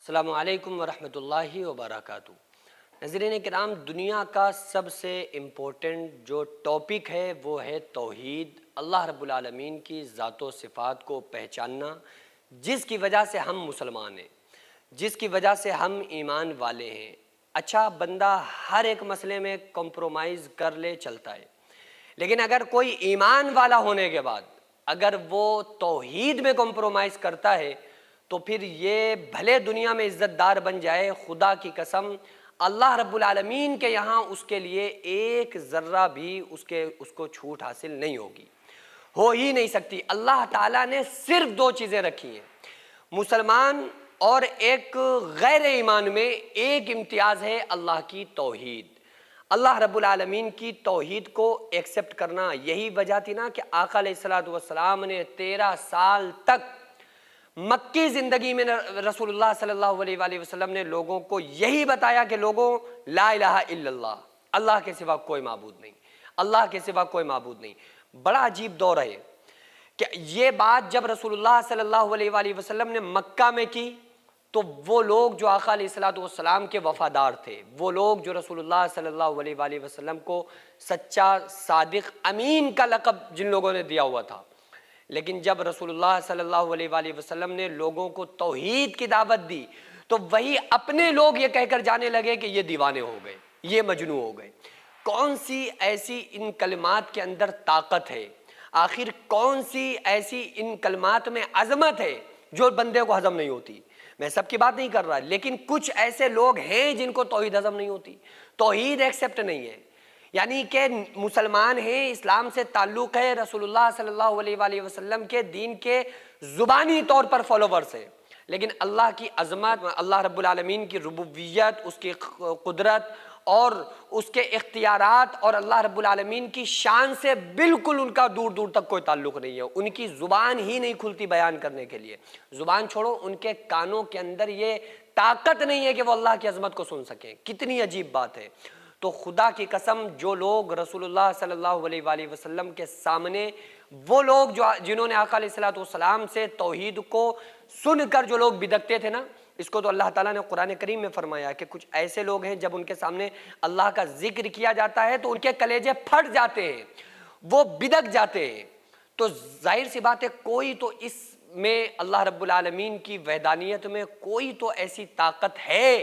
السلام علیکم ورحمۃ اللہ وبرکاتہ۔ ناظرین کرام، دنیا کا سب سے امپورٹنٹ جو ٹاپک ہے وہ ہے توحید، اللہ رب العالمین کی ذات و صفات کو پہچاننا، جس کی وجہ سے ہم مسلمان ہیں، جس کی وجہ سے ہم ایمان والے ہیں۔ اچھا، بندہ ہر ایک مسئلے میں کمپرومائز کر لے چلتا ہے، لیکن اگر کوئی ایمان والا ہونے کے بعد اگر وہ توحید میں کمپرومائز کرتا ہے تو پھر یہ بھلے دنیا میں عزت دار بن جائے، خدا کی قسم اللہ رب العالمین کے یہاں اس کے لیے ایک ذرہ بھی اس کو چھوٹ حاصل نہیں ہوگی، ہو ہی نہیں سکتی۔ اللہ تعالیٰ نے صرف دو چیزیں رکھی ہیں، مسلمان اور ایک غیر ایمان میں ایک امتیاز ہے اللہ کی توحید، اللہ رب العالمین کی توحید کو ایکسپٹ کرنا۔ یہی وجہ تھی نا کہ آقا علیہ السلام نے 13 سال تک مکی زندگی میں رسول اللہ صلی اللہ علیہ وآلہ وسلم نے لوگوں کو یہی بتایا کہ لوگوں، لا الہ الا اللہ، اللہ کے سوا کوئی معبود نہیں، اللہ کے سوا کوئی معبود نہیں۔ بڑا عجیب دور ہے کہ یہ بات جب رسول اللہ صلی اللہ علیہ وآلہ وسلم نے مکہ میں کی تو وہ لوگ جو آقا علیہ السلام کے وفادار تھے، وہ لوگ جو رسول اللہ صلی اللہ علیہ وآلہ وسلم کو سچا، صادق، امین کا لقب جن لوگوں نے دیا ہوا تھا، لیکن جب رسول اللہ صلی اللہ علیہ وآلہ وسلم نے لوگوں کو توحید کی دعوت دی تو وہی اپنے لوگ یہ کہہ کر جانے لگے کہ یہ دیوانے ہو گئے، یہ مجنون ہو گئے۔ کون سی ایسی ان کلمات کے اندر طاقت ہے، آخر کون سی ایسی ان کلمات میں عظمت ہے جو بندے کو ہضم نہیں ہوتی؟ میں سب کی بات نہیں کر رہا، لیکن کچھ ایسے لوگ ہیں جن کو توحید ہضم نہیں ہوتی، توحید ایکسپٹ نہیں ہے، یعنی کہ مسلمان ہیں، اسلام سے تعلق ہے، رسول اللہ صلی اللہ علیہ وآلہ وسلم کے دین کے زبانی طور پر فالوورز ہیں، لیکن اللہ کی عظمت، اللہ رب العالمین کی ربوبیت، اس کی قدرت اور اس کے اختیارات اور اللہ رب العالمین کی شان سے بالکل ان کا دور دور تک کوئی تعلق نہیں ہے۔ ان کی زبان ہی نہیں کھلتی بیان کرنے کے لیے، زبان چھوڑو، ان کے کانوں کے اندر یہ طاقت نہیں ہے کہ وہ اللہ کی عظمت کو سن سکیں۔ کتنی عجیب بات ہے۔ تو خدا کی قسم، جو لوگ رسول اللہ صلی اللہ علیہ وآلہ وسلم کے سامنے، وہ لوگ جنہوں نے آقا علیہ السلام سے توحید کو سن کر جو لوگ بدکتے تھے نا، اس کو تو اللہ تعالیٰ نے قرآن کریم میں فرمایا کہ کچھ ایسے لوگ ہیں جب ان کے سامنے اللہ کا ذکر کیا جاتا ہے تو ان کے کلیجے پھٹ جاتے ہیں، وہ بدک جاتے ہیں۔ تو ظاہر سی بات ہے، کوئی تو اس میں اللہ رب العالمین کی وحدانیت میں کوئی تو ایسی طاقت ہے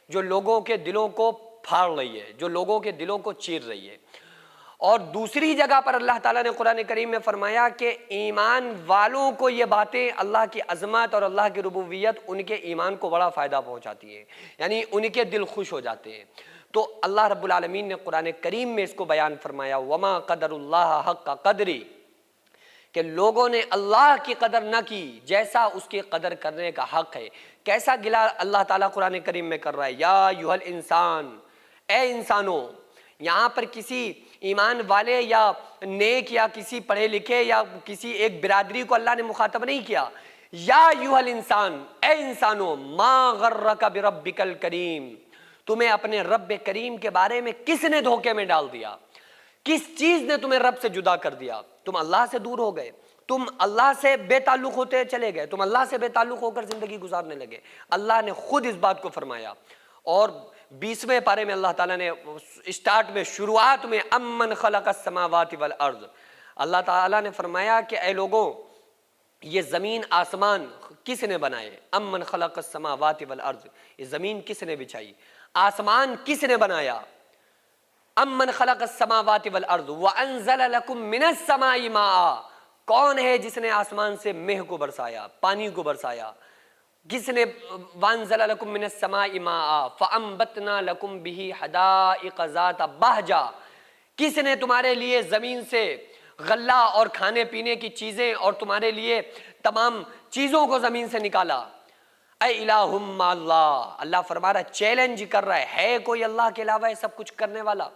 جو لوگوں کے دلوں کو پھاڑ رہی ہے، جو لوگوں کے دلوں کو چیر رہی ہے۔ اور دوسری جگہ پر اللہ تعالیٰ نے قرآن کریم میں فرمایا کہ ایمان والوں کو یہ باتیں، اللہ کی عظمت اور اللہ کی ربوبیت، ان کے ایمان کو بڑا فائدہ پہنچاتی ہے، یعنی ان کے دل خوش ہو جاتے ہیں۔ تو اللہ رب العالمین نے قرآن کریم میں اس کو بیان فرمایا، وما قدر اللہ حق قدری، کہ لوگوں نے اللہ کی قدر نہ کی جیسا اس کی قدر کرنے کا حق ہے۔ کیسا گلا اللہ تعالیٰ قرآن کریم میں کر رہا ہے، یا ایھا الانسان، اے انسانوں۔ یہاں پر کسی ایمان والے یا نیک یا کسی پڑھے لکھے یا کسی ایک برادری کو اللہ نے مخاطب نہیں کیا، یا ایھا الانسان، اے انسانوں، ما غرک بربک الکریم، تمہیں اپنے رب کریم کے بارے میں کس نے دھوکے میں ڈال دیا، کس چیز نے تمہیں رب سے جدا کر دیا؟ تم اللہ سے دور ہو گئے، تم اللہ سے بے تعلق ہوتے چلے گئے، تم اللہ سے بے تعلق ہو کر زندگی گزارنے لگے۔ اللہ نے خود اس بات کو فرمایا۔ اور 20ویں پارے میں اللہ تعالیٰ نے اسٹارٹ میں، شروعات میں، امن خلق السماوات والارض، اللہ تعالیٰ نے فرمایا کہ اے لوگوں، یہ زمین آسمان کس نے بنائے؟ امن خلق السماوات والارض، یہ زمین کس نے بچھائی؟ آسمان کس نے بنایا؟ امن خلق السماوات والارض وانزل لکم من السماء ماء، کون ہے جس نے آسمان سے مہ کو برسایا، پانی کو برسایا؟ کس نے؟ وانزل لکم من السماء ماء فانبتنا لکم بہ حدائق ذات بہجہ، کس نے تمہارے لیے زمین سے غلہ اور کھانے پینے کی چیزیں اور تمہارے لیے تمام چیزوں کو زمین سے نکالا؟ اے الہ مع اللہ، اللہ فرما رہا ہے، چیلنج کر رہا ہے کوئی اللہ کے علاوہ یہ سب کچھ کرنے والا؟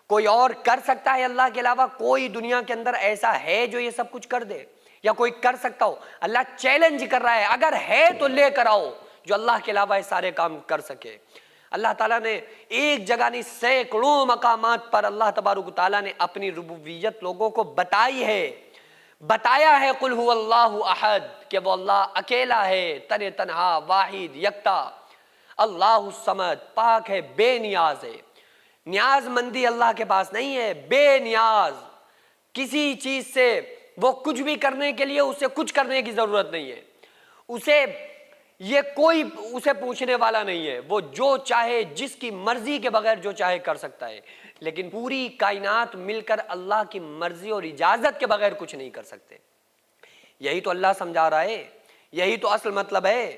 کوئی اور کر سکتا ہے اللہ کے علاوہ؟ کوئی دنیا کے اندر ایسا ہے جو یہ سب کچھ کر دے یا کوئی کر سکتا ہو؟ اللہ چیلنج کر رہا ہے، اگر ہے تو لے کر آؤ جو اللہ کے علاوہ یہ سارے کام کر سکے۔ اللہ تعالیٰ نے ایک جگہ نہیں، سینکڑوں مقامات پر اللہ تبارک و تعالیٰ نے اپنی ربوبیت لوگوں کو بتائی ہے، بتایا ہے، قل هو اللہ احد، کہ وہ اللہ اکیلا ہے، تن تنہا، واحد، یکتا۔ اللہ الصمد، پاک ہے، بے نیاز ہے، نیاز مندی اللہ کے پاس نہیں ہے، بے نیاز، کسی چیز سے وہ کچھ بھی کرنے کے لیے اسے کچھ کرنے کی ضرورت نہیں ہے، اسے یہ کوئی اسے پوچھنے والا نہیں ہے، وہ جو چاہے جس کی مرضی کے بغیر جو چاہے کر سکتا ہے، لیکن پوری کائنات مل کر اللہ کی مرضی اور اجازت کے بغیر کچھ نہیں کر سکتے۔ یہی تو اللہ سمجھا رہا ہے، یہی تو اصل مطلب ہے،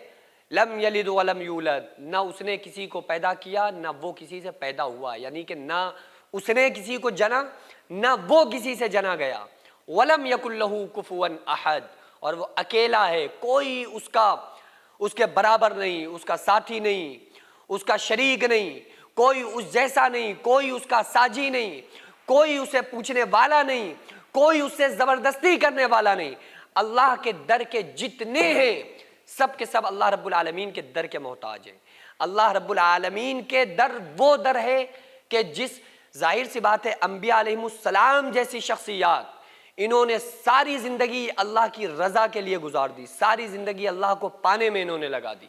لم یلد ولم یولد، نہ اس نے کسی کو پیدا کیا نہ وہ کسی سے پیدا ہوا، یعنی کہ نہ اس نے کسی کو جنا نہ وہ کسی سے جنا گیا، ولم یکن لہ کفوا احد، اور وہ اکیلا ہے، کوئی اس کے برابر نہیں، اس کا ساتھی نہیں، اس کا شریک نہیں، کوئی اس جیسا نہیں، کوئی اس کا ساجی نہیں، کوئی اسے پوچھنے والا نہیں، کوئی اس سے زبردستی کرنے والا نہیں۔ اللہ کے در کے جتنے ہیں سب کے سب اللہ رب العالمین کے در کے محتاج ہیں۔ اللہ رب العالمین کے در وہ در ہے کہ جس، ظاہر سی بات ہے، انبیاء علیہ السلام جیسی شخصیات، انہوں نے ساری زندگی اللہ کی رضا کے لیے گزار دی، ساری زندگی اللہ کو پانے میں انہوں نے لگا دی،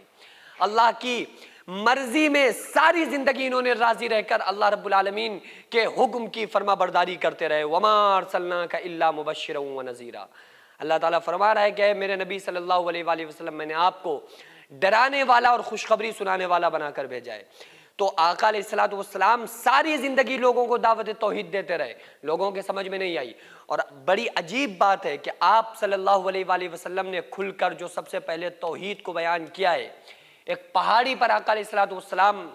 اللہ کی مرضی میں ساری زندگی انہوں نے راضی رہ کر اللہ رب العالمین کے حکم کی فرما برداری کرتے رہے۔ وَمَا أَرْسَلْنَاكَ إِلَّا مُبَشِّرًا وَنَذِيرًا، اللہ تعالیٰ فرما رہا ہے کہ اے میرے نبی صلی اللہ علیہ وآلہ وسلم، میں نے آپ کو ڈرانے والا اور خوشخبری سنانے والا بنا کر بھیجا ہے۔ تو آقا علیہ الصلوۃ والسلام ساری زندگی لوگوں کو دعوت توحید دیتے رہے، لوگوں کے سمجھ میں نہیں آئی، اور بڑی عجیب بات ہے کہ آپ صلی اللہ علیہ وآلہ وسلم نے کھل کر جو سب سے پہلے توحید کو بیان کیا ہے، ایک پہاڑی پر آقا علیہ الصلوۃ والسلام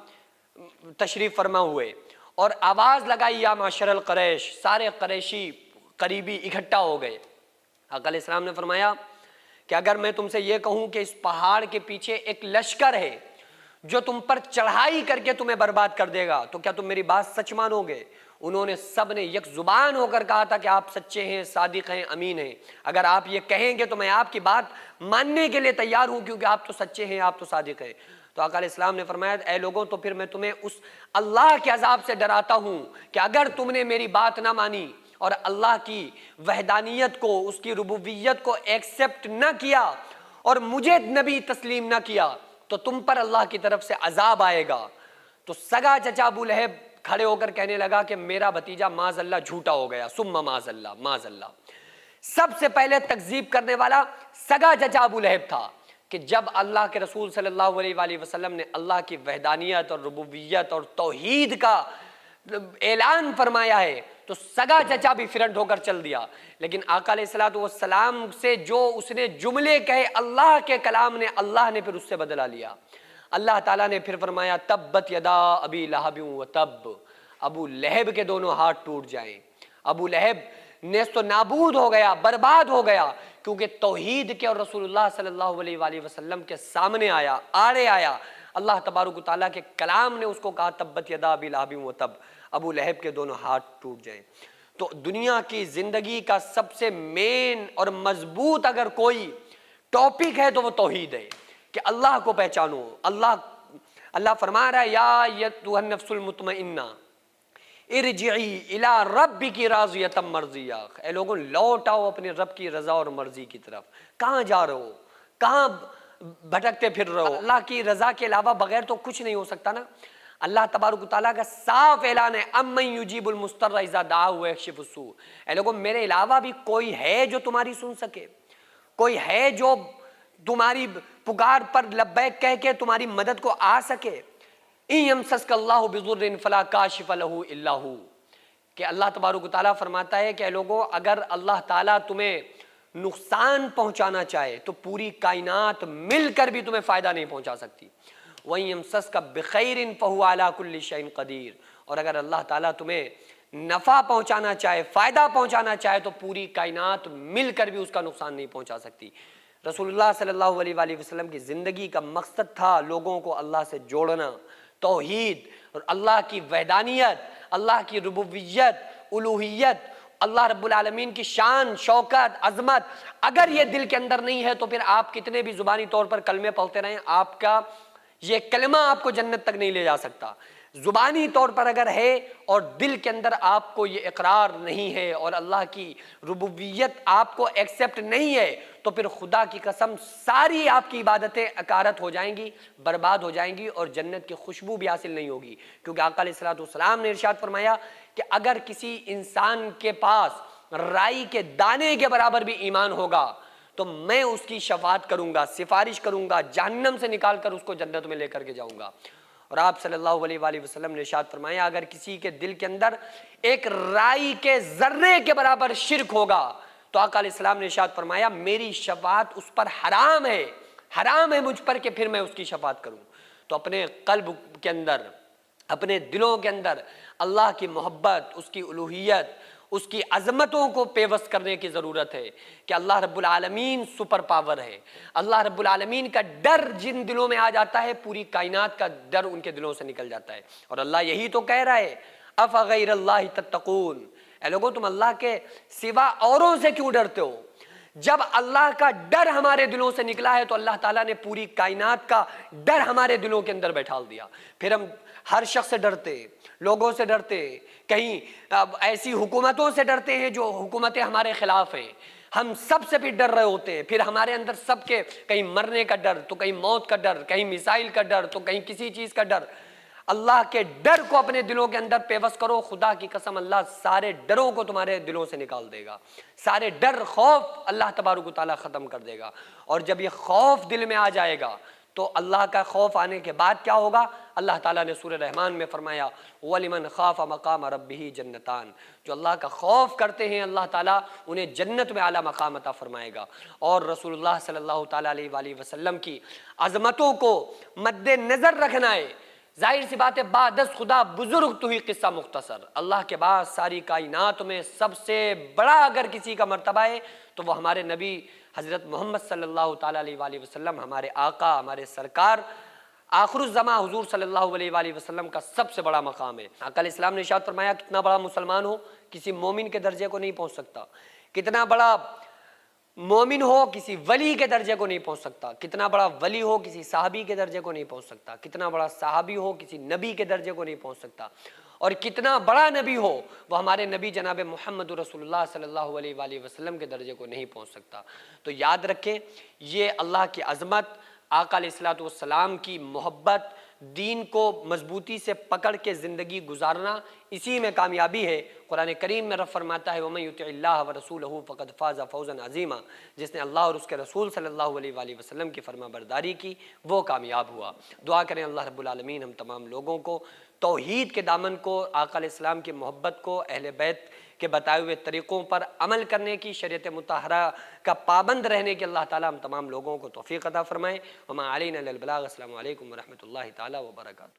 تشریف فرما ہوئے اور آواز لگائی، یا معشر القریش، سارے قریشی قریبی اکٹھا ہو گئے۔ آقا علیہ السلام نے فرمایا کہ اگر میں تم سے یہ کہوں کہ اس پہاڑ کے پیچھے ایک لشکر ہے جو تم پر چڑھائی کر کے تمہیں برباد کر دے گا، تو کیا تم میری بات سچ مانو گے؟ انہوں نے سب نے یک زبان ہو کر کہا تھا کہ آپ سچے ہیں، صادق ہیں، امین ہیں، اگر آپ یہ کہیں گے تو میں آپ کی بات ماننے کے لیے تیار ہوں، کیونکہ آپ تو سچے ہیں، آپ تو صادق ہیں۔ تو آقا علیہ السلام نے فرمایا، اے لوگوں، تو پھر میں تمہیں اس اللہ کے عذاب سے ڈراتا ہوں کہ اگر تم نے میری بات نہ مانی اور اللہ کی وحدانیت کو، اس کی ربوبیت کو ایکسپٹ نہ کیا اور مجھے نبی تسلیم نہ کیا، تو تم پر اللہ کی طرف سے عذاب آئے گا۔ تو سگا چچا ابو لہب کھڑے ہو کر کہنے لگا کہ میرا بھتیجا معاذ اللہ جھوٹا ہو گیا، ثم معاذ اللہ، معاذ اللہ۔ سب سے پہلے تکذیب کرنے والا سگا چچا ابو لہب تھا، کہ جب اللہ کے رسول صلی اللہ علیہ وآلہ وسلم نے اللہ کی وحدانیت اور ربوبیت اور توحید کا اعلان فرمایا ہے تو سگا چچا بھی فرنٹ ہو کر چل دیا، لیکن آقا علیہ الصلوۃ والسلام سے جو اس نے جملے کہے اللہ کے کلام نے، اللہ نے پھر اس سے بدلا لیا۔ اللہ تعالیٰ نے پھر فرمایا، تبت یدا ابی لہب وتب، ابو لہب کے دونوں ہاتھ ٹوٹ جائیں۔ ابو لہب نیست و نابود ہو گیا، برباد ہو گیا، کیونکہ توحید کے اور رسول اللہ صلی اللہ علیہ وآلہ وسلم کے سامنے آیا، آڑے آیا۔ اللہ تبارک و تعالیٰ کے کلام نے اس کو کہا، تبت یدا ابی لہب وتب، ابو لہب کے دونوں ہاتھ ٹوٹ جائیں۔ تو دنیا کی زندگی کا سب سے مین اور مضبوط اگر کوئی ٹاپک ہے تو وہ توحید ہے، کہ اللہ کو پہچانو۔ اللہ فرما رہا ہے، یا ایتھا النفس المطمئنہ ارجعی الی ربک راضیۃ مرضیہ، اے لوگوں لوٹ آؤ اپنے رب کی رضا اور مرضی کی طرف۔ کہاں جا رہے ہو؟ کہاں بھٹکتے پھر رہے ہو؟ اللہ کی رضا کے علاوہ بغیر تو کچھ نہیں ہو سکتا نا۔ اللہ تبارک و تعالیٰ کا صاف اعلان ہے، امن یجیب المضطر اذا دعاہ ویکشف السوء، اے لوگوں میرے علاوہ بھی کوئی ہے جو تمہاری سن سکے؟ کوئی ہے جو تمہاری پکار پر لبیک کہہ کے تمہاری مدد کو آ سکے؟ ان یمسسک اللہ بضر فلا کاشف لہ الا ہو، کہ اللہ تبارک و تعالیٰ فرماتا ہے کہ اے لوگوں اگر اللہ تعالیٰ تمہیں نقصان پہنچانا چاہے تو پوری کائنات مل کر بھی تمہیں فائدہ نہیں پہنچا سکتی۔ وَإِن يَمْسَسْكَ بِخَيْرٍ فَهُوَ عَلَىٰ كُلِّ شَيْءٍ قَدِيرٌ، اور اگر اللہ تعالیٰ تمہیں نفع پہنچانا چاہے، فائدہ پہنچانا چاہے تو پوری کائنات مل کر بھی اس کا نقصان نہیں پہنچا سکتی۔ رسول اللہ صلی اللہ علیہ وآلہ وسلم کی زندگی کا مقصد تھا لوگوں کو اللہ سے جوڑنا، توحید اور اللہ کی وحدانیت، اللہ کی ربوبیت، الوہیت، اللہ رب العالمین کی شان، شوکت، عظمت اگر یہ دل کے اندر نہیں ہے تو پھر آپ کتنے بھی زبانی طور پر کلمے پڑھتے رہیں، آپ کا یہ کلمہ آپ کو جنت تک نہیں لے جا سکتا۔ زبانی طور پر اگر ہے اور دل کے اندر آپ کو یہ اقرار نہیں ہے اور اللہ کی ربوبیت آپ کو ایکسیپٹ نہیں ہے، تو پھر خدا کی قسم ساری آپ کی عبادتیں اکارت ہو جائیں گی، برباد ہو جائیں گی، اور جنت کی خوشبو بھی حاصل نہیں ہوگی۔ کیونکہ آقا علیہ السلام نے ارشاد فرمایا کہ اگر کسی انسان کے پاس رائی کے دانے کے برابر بھی ایمان ہوگا تو میں اس کی شفاعت کروں گا، سفارش کروں گا، جہنم سے نکال کر اس کو جنت میں لے کر کے جاؤں گا۔ اور آپ صلی اللہ علیہ وآلہ وسلم نے ارشاد فرمایا اگر کسی کے دل کے اندر ایک رائی کے ذرے کے برابر شرک ہوگا تو آقا علیہ السلام نے ارشاد فرمایا میری شفاعت اس پر حرام ہے مجھ پر کہ پھر میں اس کی شفاعت کروں۔ تو اپنے قلب کے اندر، اپنے دلوں کے اندر اللہ کی محبت، اس کی الوہیت، اس کی عظمتوں کو پیوست کرنے کی ضرورت ہے کہ اللہ رب العالمین سپر پاور ہے۔ اللہ رب العالمین کا ڈر جن دلوں میں آ جاتا ہے، پوری کائنات کا ڈر ان کے دلوں سے نکل جاتا ہے۔ اور اللہ یہی تو کہہ رہا ہے افغیر اللہ تتقون، اے لوگوں تم اللہ کے سوا اوروں سے کیوں ڈرتے ہو؟ جب اللہ کا ڈر ہمارے دلوں سے نکلا ہے تو اللہ تعالیٰ نے پوری کائنات کا ڈر ہمارے دلوں کے اندر بیٹھال دیا۔ پھر ہم ہر شخص سے ڈرتے، لوگوں سے ڈرتے، کہیں ایسی حکومتوں سے ڈرتے ہیں جو حکومتیں ہمارے خلاف ہیں، ہم سب سے بھی ڈر رہے ہوتے ہیں۔ پھر ہمارے اندر سب کے کہیں مرنے کا ڈر، تو کہیں موت کا ڈر، کہیں میسائل کا ڈر، تو کہیں کسی چیز کا ڈر۔ اللہ کے ڈر کو اپنے دلوں کے اندر پیوست کرو، خدا کی قسم اللہ سارے ڈروں کو تمہارے دلوں سے نکال دے گا، سارے ڈر خوف اللہ تبارک و تعالیٰ ختم کر دے گا۔ اور جب یہ خوف دل میں آ جائے گا تو اللہ کا خوف آنے کے بعد کیا ہوگا؟ اللہ تعالیٰ نے سورہ رحمان میں فرمایا وَلِمَنْ خَافَ مَقَامَ رَبِّهِ جَنَّتَانِ، جو اللہ کا خوف کرتے ہیں اللہ تعالیٰ انہیں جنت میں اعلیٰ مقام عطا فرمائے گا۔ اور رسول اللہ صلی اللہ تعالیٰ علیہ وآلہ وسلم کی عظمتوں کو مد نظر رکھنا ہے۔ ظاہر سی بات ہے بعد از خدا بزرگ تو ہی قصہ مختصر، اللہ کے بعد ساری کائنات میں سب سے بڑا اگر کسی کا مرتبہ ہے تو وہ ہمارے نبی حضرت محمد صلی اللہ تعالیٰ علیہ وآلہ وسلم، ہمارے آقا، ہمارے سرکار آخر الزمان حضور صلی اللہ علیہ وآلہ وسلم کا سب سے بڑا مقام ہے۔ آقا علیہ السلام نے ارشاد فرمایا کتنا بڑا مسلمان ہو کسی مومن کے درجے کو نہیں پہنچ سکتا، کتنا بڑا مومن ہو کسی ولی کے درجے کو نہیں پہنچ سکتا، کتنا بڑا ولی ہو کسی صحابی کے درجے کو نہیں پہنچ سکتا، کتنا بڑا صحابی ہو کسی نبی کے درجے کو نہیں پہنچ سکتا، اور کتنا بڑا نبی ہو وہ ہمارے نبی جناب محمد رسول اللہ صلی اللہ علیہ وآلہ وسلم کے درجے کو نہیں پہنچ سکتا۔ تو یاد رکھیں یہ اللہ کی عظمت، آقا علیہ السلام کی محبت، دین کو مضبوطی سے پکڑ کے زندگی گزارنا، اسی میں کامیابی ہے۔ قرآن کریم میں رب فرماتا ہے وَمَن يُطِعِ اللَّهَ وَرَسُولَهُ فَقَدْ فَازَ فَوْزًا عَظِيمًا، جس نے اللہ اور اس کے رسول صلی اللہ علیہ وآلہ وسلم کی فرما برداری کی وہ کامیاب ہوا۔ دعا کریں اللہ رب العالمین ہم تمام لوگوں کو توحید کے دامن کو، آقا علیہ السلام کی محبت کو، اہل بیت کے بتائے ہوئے طریقوں پر عمل کرنے کی، شریعت مطہرہ کا پابند رہنے کی اللہ تعالیٰ ہم تمام لوگوں کو توفیق عطا فرمائے۔ وما علینا الا البلاغ۔ السلام علیکم ورحمۃ اللہ تعالیٰ وبرکاتہ۔